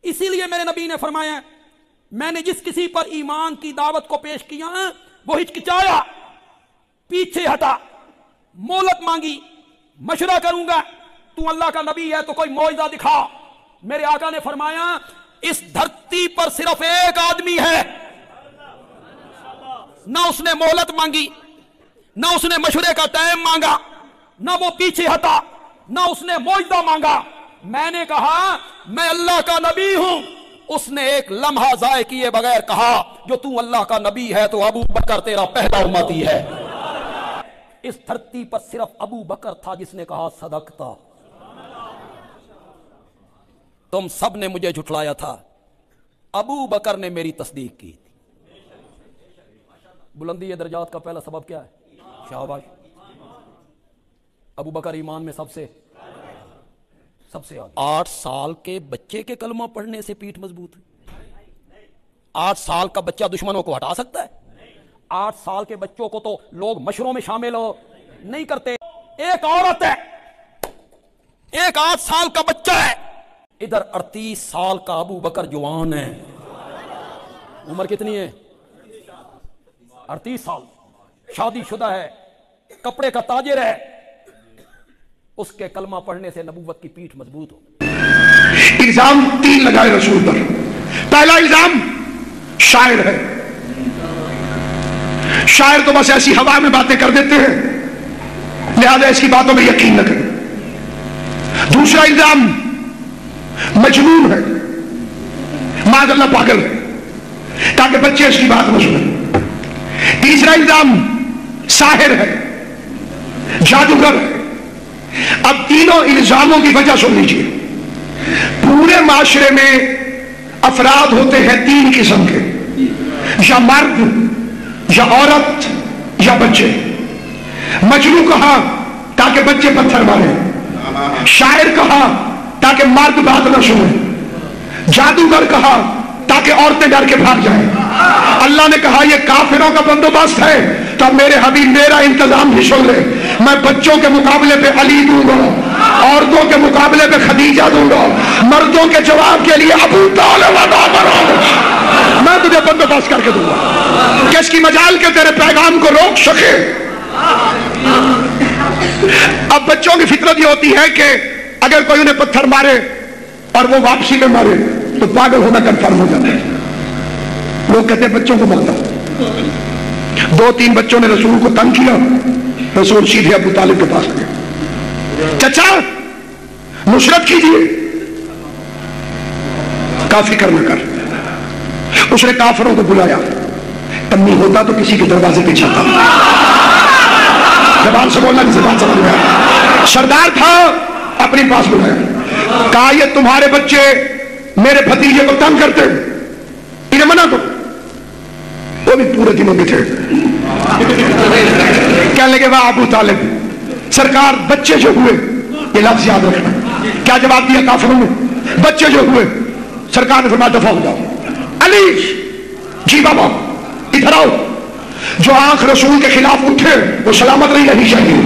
इसीलिए मेरे नबी ने फरमाया, मैंने जिस किसी पर ईमान की दावत को पेश किया वो हिचकिचाया, पीछे हटा, मोहलत मांगी, मशवरा करूंगा, तू अल्लाह का नबी है तो कोई मौजज़ा दिखा। मेरे आका ने फरमाया, इस धरती पर सिर्फ एक आदमी है, ना उसने मोहलत मांगी, ना उसने मशवरे का टाइम मांगा, ना वो पीछे हटा, ना उसने मौजज़ा मांगा। मैंने कहा मैं अल्लाह का नबी हूं, उसने एक लम्हा ज़ाय किए बगैर कहा, जो तू अल्लाह का नबी है तो अबू बकर तेरा पहला उम्मती है। इस धरती पर सिर्फ अबू बकर था जिसने कहा सदकता। तुम सब ने मुझे झुठलाया था, अबू बकर ने मेरी तस्दीक की थी। बुलंदी दर्जात का पहला सबब क्या है? शाबाश। अबू बकर ईमान में सबसे आगे। 8 साल के बच्चे के कलमा पढ़ने से पीठ मजबूत है। 8 साल का बच्चा दुश्मनों को हटा सकता है? 8 साल के बच्चों को तो लोग मशरों में शामिल हो नहीं करते। एक औरत है, एक 8 साल का बच्चा है, इधर 38 साल का अबू बकर जवान है। उम्र कितनी है? 38 साल, शादीशुदा है, कपड़े का ताजिर है, उसके कलमा पढ़ने से नबूवत की पीठ मजबूत हो। इल्जाम 3 लगाए रसूल पर। पहला इल्जाम शायर है, शायर तो बस ऐसी हवा में बातें कर देते हैं, लिहाजा इसकी बातों में यकीन न करें। दूसरा इल्जाम मजनून है, माज़अल्लाह पागल है, ताकि बच्चे इसकी बात न सुने। तीसरा इल्जाम साहिर है, जादूगर है। अब तीनों इल्जामों की वजह सुन लीजिए। पूरे माशरे में अफराद होते हैं 3 किस्म के, या मर्द या औरत या बच्चे। मजनू कहा ताकि बच्चे पत्थर मारे, शायर कहा ताकि मर्द बात न सुने, जादूगर कहा ताकि औरतें डर के भाग जाएं। अल्लाह ने कहा यह काफिरों का बंदोबस्त है, तो मेरे हबीब मेरा इंतजाम भी सुन ले। मैं बच्चों के मुकाबले पे अली दूंगा, औरतों के मुकाबले पे खदीजा दूंगा, मर्दों के जवाब के लिए अबू तालिब अदा करूंगा। मैं तुझे बंदोबस्त करके दूंगा, किसकी मजाल के तेरे पैगाम को रोक सके। अब बच्चों की फितरत ये होती है कि अगर कोई उन्हें पत्थर मारे और वो वापसी में मारे तो पागल होना कंफर्म हो जाता है। लोग कहते हैं बच्चों को मारता। 2-3 बच्चों ने रसूल को तंग किया, रसूल सीधे अबू तालिब के पास गए, चचा नुसरत कीजिए। काफी कर न कर। उसने काफिरों को बुलाया, तन्नी होता तो किसी के दरवाजे पे जाता, जबान से बोलना, जबान समझ में आया। सरदार था, अपने पास बुलाया, कहा ये तुम्हारे बच्चे मेरे भतीजे को तंग करते, इन्हें मना दो। वो भी पूरे दिनों में थे। क्या लगे वाह अबू तालिब, सरकार बच्चे जो हुए, ये लफ्ज याद रखना। क्या जवाब दिया काफिरों ने? बच्चे जो हुए, सरकार ने फरमाया दफा हो जाओ। अली जी बाबा इधर आओ, जो आंख रसूल के खिलाफ उठे वो सलामत नहीं रहनी चाहिए।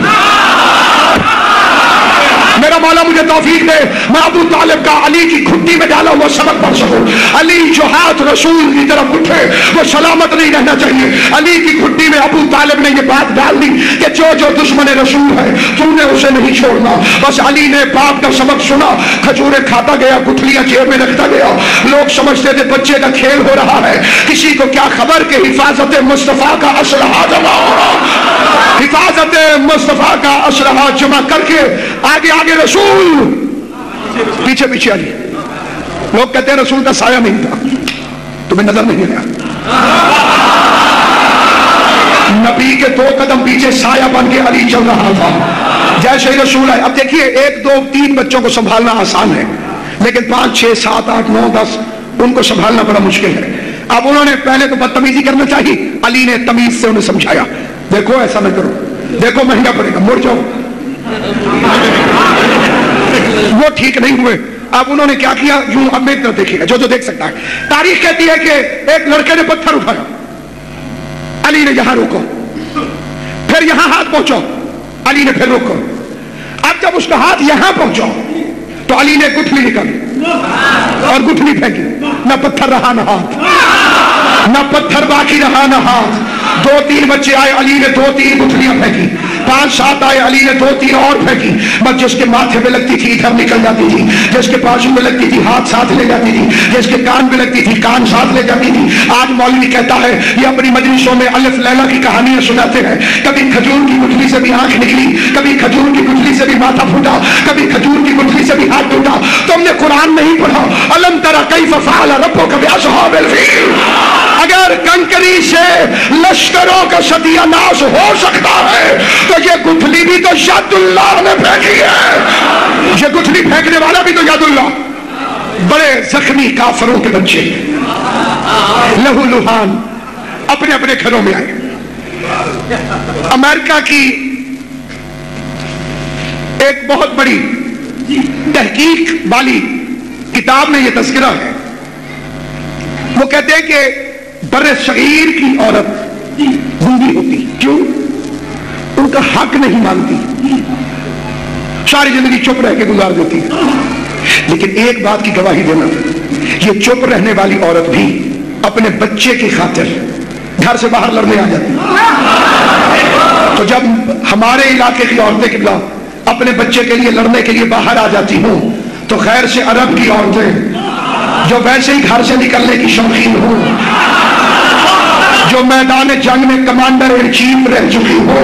मेरा मौला मुझे तौफीक दे, मैं अबू तालिब का अली की घुट्टी में डाला हुआ सबक पढ़ सकूं। अली जो हाथ रसूल की तरफ उठे वो सलामत नहीं रहना चाहिए। अली की घुट्टी में अबू तालिब ने ये बात डाल दी कि जो जो दुश्मन रसूल है तूने उसे नहीं छोड़ना। बस अली ने बाप का सबक सुना, खजूरें खाता गया, गुठलियां जेब में रखता गया। लोग समझते थे बच्चे का खेल हो रहा है, किसी को क्या खबर कि हिफाजत मुस्तफा का असलहा जमा हो रहा। हिफाजत मुस्तफा का असलहा जमा करके आगे आगे रसूल, पीछे पीछे अली। लोग कहते हैं रसूल का साया नहीं था, तुम्हें नजर नहीं आया? नबी के 2 कदम पीछे साया बन के अली चल रहा था, जैसे ही रसूल आए। अब देखिए 1, 2, 3 बच्चों को संभालना आसान है, लेकिन 5, 6, 7, 8, 9, 10 उनको संभालना बड़ा मुश्किल है। अब उन्होंने पहले तो बदतमीजी करना चाहिए, अली ने तमीज से उन्हें समझाया, देखो ऐसा न करो, देखो महंगा पड़ेगा, मुड़ जाओ। वो ठीक नहीं हुए। अब उन्होंने क्या किया, यूं अब मेरी तरफ देखिएगा, जो जो देख सकता है। तारीख कहती है कि एक लड़के ने पत्थर उठाया, अली ने यहां रोको, फिर यहां हाथ पहुंचो, अली ने फिर रोको। अब जब उसका हाथ यहां पहुंचो तो अली ने गुठली निकाली, और गुठली फेंकी, न पत्थर रहा न हाथ, न पत्थर बाकी रहा न हाथ। 2-3 बच्चे आए, अली ने 2-3 गुठलियां फेंकी। 5-7 आए, अली ने 2-3 और फेंकी। बस जिसके माथे पे लगती थी इधर निकल जाती थी, जिसके बाजू में लगती थी हाथ साथ ले जाती थी, जिसके कान में लगती थी कान साथ ले जाती थी। आज मौलवी कहता है, ये अपनी मजलिसों में अलिफ लैला की कहानियां सुनाते हैं। कभी खजूर की गुठली से भी आंख निकली, कभी खजूर की गुठली से भी माथा फूटा, कभी खजूर की गुठली से भी हाथ टूटा। तुमने कुरान नहीं पढ़ा? अलम तरा कैफ फअल रब्बुका बिअस्हाबिल फील। अगर कंकरी से लश्करों का सत्यानाश हो सकता है तो ये गुठली भी तो यादुल्लाह ने फेंकी है। ये गुठली फेंकने वाला भी तो यादुल्लाह। बड़े जख्मी काफरों के बच्चे लहू लुहान अपने अपने घरों में आए। अमेरिका की एक बहुत बड़ी तहकीक वाली किताब में यह तज़किरा है। वो कहते हैं कि बर्रे सगीर की औरत गूंगी होती, क्यों? उनका हक नहीं मानती, सारी जिंदगी चुप रह के गुजार देती है। लेकिन एक बात की गवाही देना, ये चुप रहने वाली औरत भी अपने बच्चे की खातिर घर से बाहर लड़ने आ जाती है। तो जब हमारे इलाके की औरतें किबला अपने बच्चे के लिए लड़ने के लिए बाहर आ जाती हूं, तो खैर से अरब की औरतें जो वैसे ही घर से निकलने की शौकीन हो, जो मैदान जंग में कमांडर इन चीफ रह चुकी हो,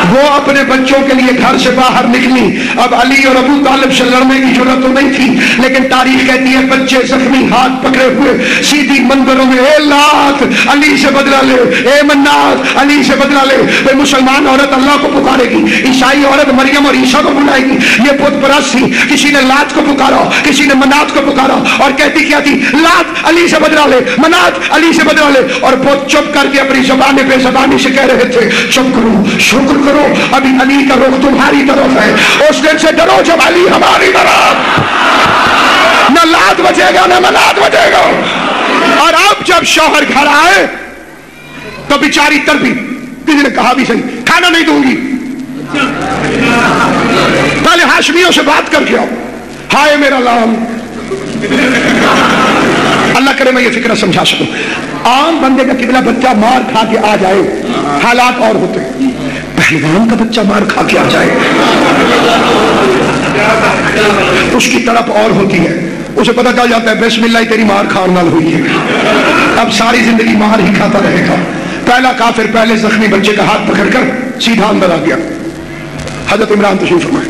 वो अपने बच्चों के लिए घर से बाहर निकली। अब अली और अबू तालिब से लड़ने की जरूरत तो नहीं थी, लेकिन तारीख कहती है बच्चे जख्मी हाथ पकड़े हुए सीधी मंदिरों में, ए लात अली से बदला ले, ए मन्नात अली से बदला ले। वे मुसलमान औरत अल्लाह को पुकारेगी, ईसाई औरत मरियम और ईसा को बुलाएगी। ये बुत परस्त थी, किसी ने लात को पुकारा, किसी ने मन्नात को पुकारा और कहती क्या थी, लात अली से बदला ले, मन्नात अली से बदला ले। और बहुत चुप करके अपनी ज़बान पे ज़बानी से कह रहे थे, चुप करो, शुक्र करो, अभी अली का रुख तुम्हारी तरफ है। उस दिन से डरो जब अली हमारी तरफ, न लात बचेगा न मनात बचेगा। और अब जब शौहर घर आए तो बेचारी तड़पी, किसी ने कहा भी सही, खाना नहीं दूंगी, पहले हाशमियों से बात करके आओ। हाय मेरा लाल, अल्लाह करे मैं ये फिक्र समझा सकूं। आम बंदे का किबला बच्चा मार खा के आ जाए, हालात और होते हैं। पहलवान का बच्चा मार खा के आ जाए, उसकी तड़प और होती है। उसे पता चल जाता है बिस्मिल्लाह तेरी मार खान नाल हुई है, अब सारी जिंदगी मार ही खाता रहेगा। पहला काफिर पहले जख्मी बच्चे का हाथ पकड़कर सीधा अंदर आ गया। हजरत इमरान तशरीफ फरमाए,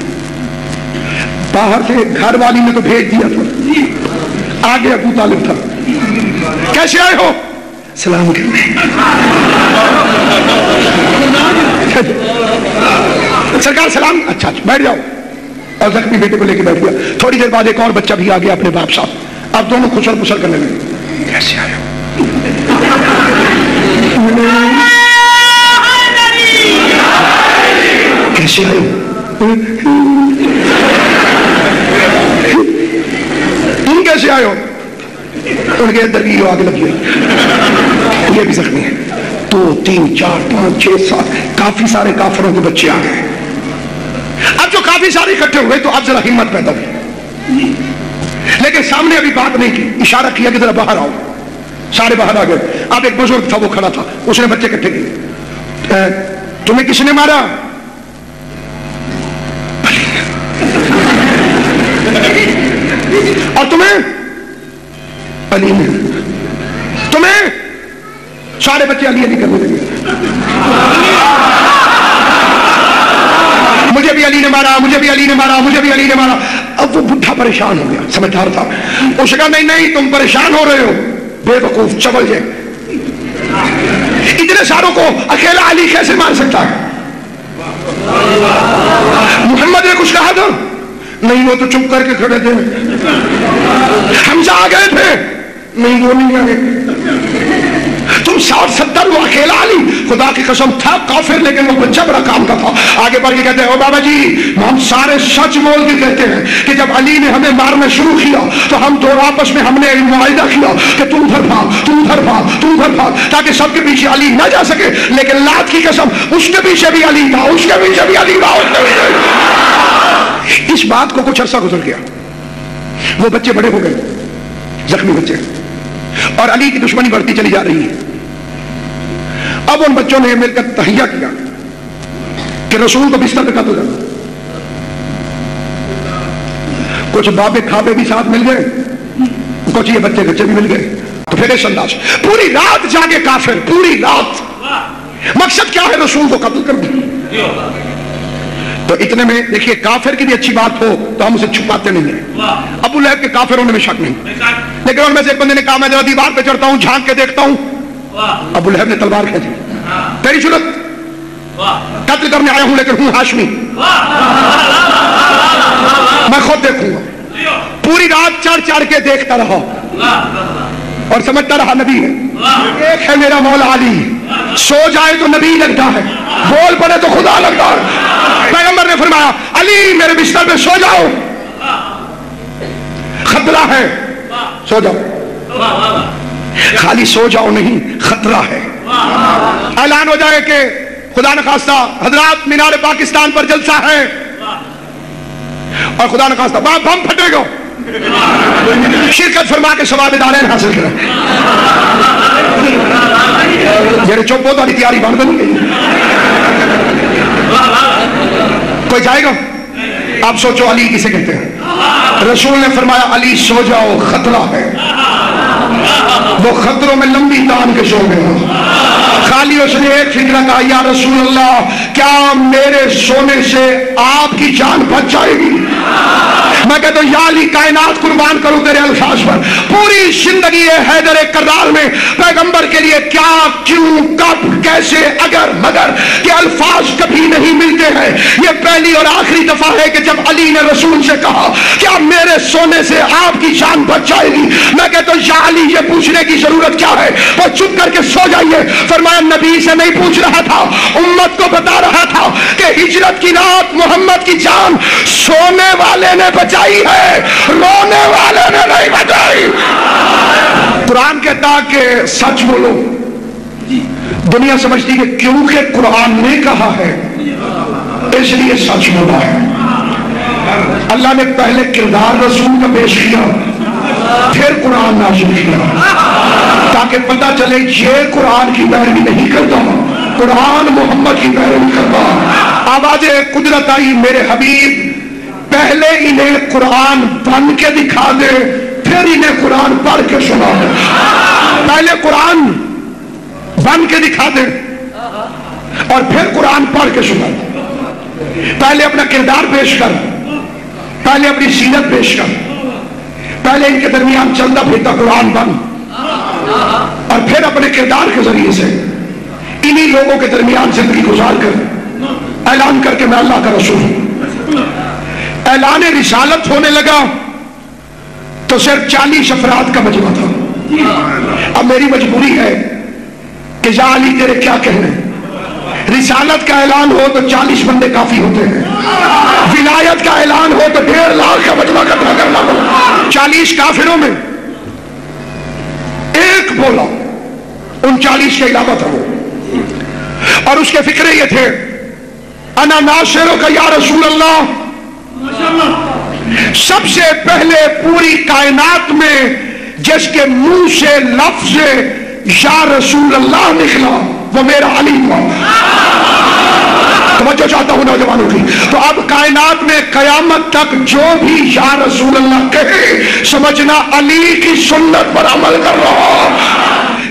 बाहर से घर वाली ने तो भेज दिया था, आगे अबू तालिब था। कैसे आए हो? सलाम करने। सरकार सलाम, अच्छा बैठ जाओ। और जख्मी बेटे को लेके बैठ गया। थोड़ी देर बाद एक और बच्चा भी आ गया अपने बाप साहब। अब दोनों खुशल पुशल करने लगे। कैसे आए हो? कैसे आए हो? तुम कैसे आए हो? उनके अंदर की आग लगी हुई, ये भी जख्मी है। 2, 3, 4, 5, 6, 7 काफी सारे काफिरों के बच्चे आ गए। अब जो काफी सारे इकट्ठे हुए तो अब जरा हिम्मत पैदा हुई, लेकिन सामने अभी बात नहीं की, इशारा किया कि जरा बाहर आओ। सारे बाहर आ गए। अब एक बुजुर्ग था, वो खड़ा था, उसने बच्चे इकट्ठे किए। तुम्हें किसने मारा? और तुम्हें? अली ने। तुम्हें? सारे बच्चे अली अली करने लगे। मुझे भी अली ने मारा, मुझे भी अली ने मारा, मुझे भी अली ने मारा। अब वो बुढ़ा परेशान हो गया, समझदार था। उसने कहा नहीं नहीं, तुम परेशान हो रहे हो, बेवकूफ चवल जे, इतने सारों को अकेला अली कैसे मार सकता है? मोहम्मद ने कुछ कहा था? नहीं, वो तो चुप करके खड़े थे। हमजा आ गए थे? नहीं, वो नहीं आ गए। तुम 60-70 वो अकेला अली, खुदा की कसम था काफिर, लेकिन वो बच्चा बड़ा काम का था। आगे बढ़ के कहते हैं, ओ बाबा जी, हम सारे सच बोल के कहते हैं कि जब अली ने हमें मारना शुरू किया तो हम दो आपस में हमने मुआहिदा किया कि तू उधर भाग, तू उधर भाग, तू उधर भाग, ताकि सबके पीछे अली ना जा सके। लेकिन लात की कसम, उसके पीछे भी अली था, उसके पीछे भी अली था, उसके पीछे। इस बात को कुछ अरसा गुजर गया। وہ بچے بڑے ہو گئے, زخمی بچے, اور علی کی دشمنی بڑھتی چلی جا رہی ہے. اب ان بچوں نے مل کر تہیہ کیا کہ رسول کو بستر پہ قتل کرنا. کچھ بابے کھابے بھی ساتھ مل گئے, کچھ یہ بچے بچے بھی مل گئے. تو پھر اس انداز پوری رات جاگے کافر, پوری رات. مقصد کیا ہے؟ رسول کو قتل کرنا. تو اتنے میں دیکھیے, کافر کی بھی اچھی بات ہو تو ہم اسے چھپاتے نہیں ہیں. ابو لہب کے کافر ہونے میں شک نہیں, لیکن ان میں سے ایک بندے نے کہا میں ذرا دیوار پہ چڑھتا ہوں, جھانک کے دیکھتا ہوں. ابو لہب نے تلوار کھینچی, تیری ضرورت, قتل کرنے آیا ہوں لیکن ہوں ہاشمی, میں خود دیکھوں گا. پوری رات چڑھ چڑھ کے دیکھتا رہا اور سمجھتا رہا نبی ہے. ایک ہے میرا مولا علی, سو جائے تو نبی لگتا ہے, بول پڑے تو خدا لگتا ہے. پیغمبر نے فرمایا علی میرے بستر پہ سو جاؤ, خطرہ ہے, سو جاؤ. خالی سو جاؤ نہیں, خطرہ ہے. اعلان ہو جائے کہ خدا نخواستہ حضرات مینار پاکستان پر جلسہ ہے, اور خدا نخواستہ وہاں بم پھٹے گا, شرکت فرما کے ثواب دارین حاصل کریں. میرے چوپ ہو تو تیاری بن گئی. کوئی جائے گا؟ آپ سوچو علی کسے کہتے ہیں؟ رسول نے فرمایا علی سو جاؤ, خطرہ ہے. وہ خطروں میں لمبی تان کے سو گئے. خالی اس نے ایک فکر کہا, یا رسول اللہ کیا میرے سونے سے آپ کی جان بچ جائے گی؟ میں کہتا ہوں یا علی کائنات قربان کروں تیرے الفاظ پر. پوری زندگی حیدر کرار میں پیغمبر کے لیے کیا, کیوں, کب, کیسے, اگر, مگر یہ الفاظ کبھی نہیں ملتے ہیں. یہ پہلی اور آخری دفعہ ہے کہ جب علی نے رسول سے کہا کیا میرے سونے سے آپ کی جان بچ جائے گی؟ میں کہتا ہوں یا علی یہ پوچھنے کی ضرورت کیا ہے؟ وہ چپ کر کے سو جائیے. فرمایا نبی سے نہیں پوچھ رہا تھا, امت کو بتا رہا تھا کہ ہجرت کی رات محمد کی جان سونے والے نے بچائی ہے, رونے والے نے نہیں بچائی. قرآن کہتا کہ سچ بولو. دنیا سمجھتی کہ کیونکہ قرآن نے کہا ہے اس لیے سچ بولا ہے. اللہ نے پہلے کردار رسول کا پیش کیا, پھر قرآن نازل کیا, تاکہ پتہ چلے یہ قرآن کی پیروی نہیں کرتا, قرآن محمد کی پیروی کرتا. آواز قدرت آئی, میرے حبیب پہلے انہیں قرآن بن کے دکھا دے, پھر انہیں قرآن پڑھ کے سنا دے. پہلے قرآن بن کے دکھا دے اور پھر قرآن پڑھ کے سنا دے. پہلے اپنا کردار پیش کر, پہلے اپنی سیرت پیش کر, پہلے ان کے درمیان چلتا پھرتا قرآن بن, اور پھر اپنے کردار کے ذریعے سے انہی لوگوں کے درمیان زندگی گزار کر اعلان کر کے میں اللہ کا رسول ہوں. اعلان رسالت ہونے لگا تو صرف 40 افراد کا مجمع تھا. اب میری مجبوری ہے کہ یا علی تیرے کیا کہنے. رسالت کا اعلان ہو تو 40 بندے کافی ہوتے ہیں, ولایت کا اعلان ہو تو 1.5 لاکھ کا مجمع کرنا پڑا. 40 کافروں میں ایک بولا, ان 40 کے علاوہ تھا وہ, اور اس کے فکرے یہ تھے انا ناصرو کا یا رسول اللہ. سب سے پہلے پوری کائنات میں جس کے منہ سے لفظ یا رسول اللہ نکلا وہ میرا علی ہوا. توجہ چاہتا ہوں نوجوانوں کی. تو اب کائنات میں قیامت تک جو بھی یا رسول اللہ کہے سمجھنا علی کی سنت پر عمل کر رہا.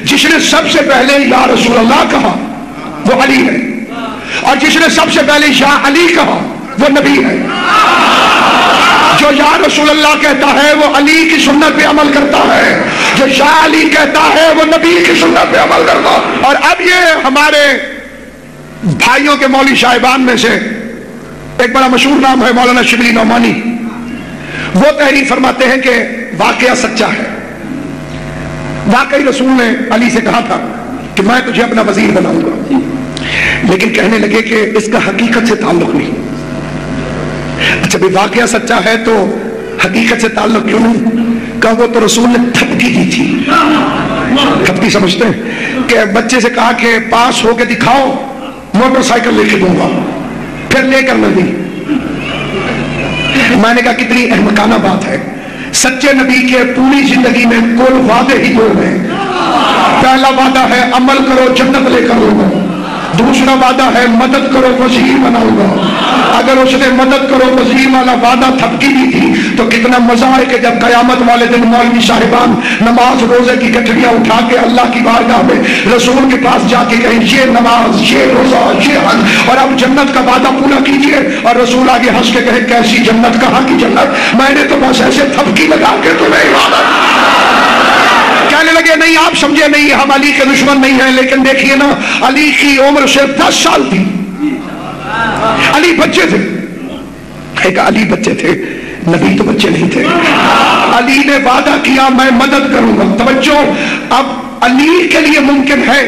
جس نے سب سے پہلے یا رسول اللہ کہا وہ علی ہے, اور جس نے سب سے پہلے یا علی کہا وہ نبی ہے. جو یا رسول اللہ کہتا ہے وہ علی کی سنت پہ عمل کرتا ہے, جو یا علی کہتا ہے وہ نبی کی سنت پہ عمل کرتا. اور اب یہ ہمارے بھائیوں کے مولوی صاحبان میں سے ایک بڑا مشہور نام ہے مولانا شبلی نعمانی. وہ تحریر فرماتے ہیں کہ واقعہ سچا ہے, واقعی رسول نے علی سے کہا تھا کہ میں تجھے اپنا وزیر بناؤں گا, لیکن کہنے لگے کہ اس کا حقیقت سے تعلق نہیں. اچھا بھی واقعہ سچا ہے تو حقیقت سے تعلق کیوں نہیں؟ کہا وہ تو رسول نے تھپکی دی تھی. تھپکی سمجھتے ہیں کہ بچے سے کہا کہ پاس ہو کے دکھاؤ, موٹر سائیکل لے کے دوں گا, پھر لے کر نہ دی. میں نے کہا کتنی احمقانہ بات ہے سچے نبی کے پوری زندگی میں کل وعدے ہی دو ہیں. پہلا وعدہ ہے عمل کرو جنت لے کر لو گا. دوسرا وعدہ ہے مدد کرو وزیر بناؤ گا. اگر اس نے مدد کرو وزیر والا وعدہ تھپکی بھی تھی تو کتنا مزہ ہے کہ جب قیامت والے دن مولوی صاحبان نماز روزے کی گٹھڑیاں اٹھا کے اللہ کی بارگاہ میں رسول کے پاس جا کے کہیں یہ نماز یہ روزہ یہ حج اور اب جنت کا وعدہ پورا کیجئے, اور رسول آگے ہنس کے کہے کیسی جنت, کہاں کی جنت, میں نے تو بس ایسے تھپکی لگا کے تمہیں کہنے لگے نہیں آپ سمجھے نہیں, ہم علی کے دشمن نہیں ہیں, لیکن دیکھیے نا علی کی عمر صرف 10 سال تھی, علی بچے تھے. ایک علی بچے تھے, نبی تو بچے نہیں تھے. علی نے وعدہ کیا میں مدد کروں گا. توجہ, اب علی کے لیے ممکن ہے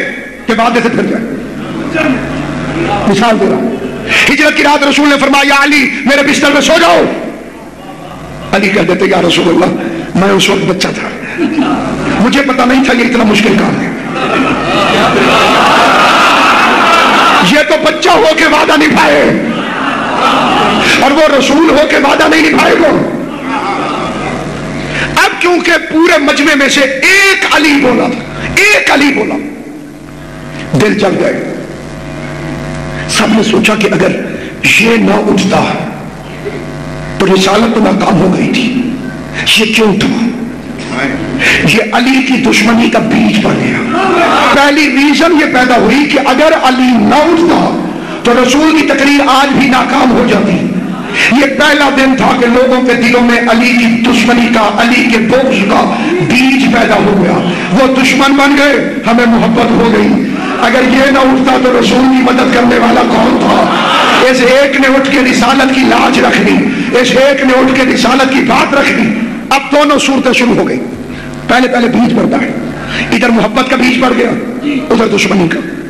کہ وعدے سے پھر جائے. مثال دے رہا ہوں, ہجرت کی رات رسول نے فرمایا یا علی میرے بستر میں سو جاؤ. علی کہہ دیتے یا رسول اللہ میں اس وقت بچہ تھا, مجھے پتا نہیں تھا یہ اتنا مشکل کام ہے. یہ تو بچہ ہو کے وعدہ نبھائے اور وہ رسول ہو کے وعدہ نہیں نبھائے گا. اب کیونکہ پورے مجمع میں سے ایک علی بولا تھا, ایک علی بولا, دل چل گئے. سب نے سوچا کہ اگر یہ نہ اٹھتا تو رسالت تو ناکام ہو گئی تھی. یہ کیوں تھا؟ یہ علی کی دشمنی کا بیج بن گیا. پہلی ریزن یہ پیدا ہوئی کہ اگر علی نہ اٹھتا تو رسول کی تقریر آج بھی ناکام ہو جاتی. یہ پہلا دن تھا کہ لوگوں کے دلوں میں علی کی دشمنی کا, علی کے بغض کا بیج پیدا ہو گیا. وہ دشمن بن گئے, ہمیں محبت ہو گئی. اگر یہ نہ اٹھتا تو رسول کی مدد کرنے والا کون تھا؟ اس ایک نے اٹھ کے رسالت کی لاج رکھ لی, اس ایک نے اٹھ کے رسالت کی بات رکھ لی. اب دونوں صورتیں شروع ہو گئی. پہلے بیج بڑھتا ہے, ادھر محبت کا بیج بڑھ گیا, ادھر دشمنی کا.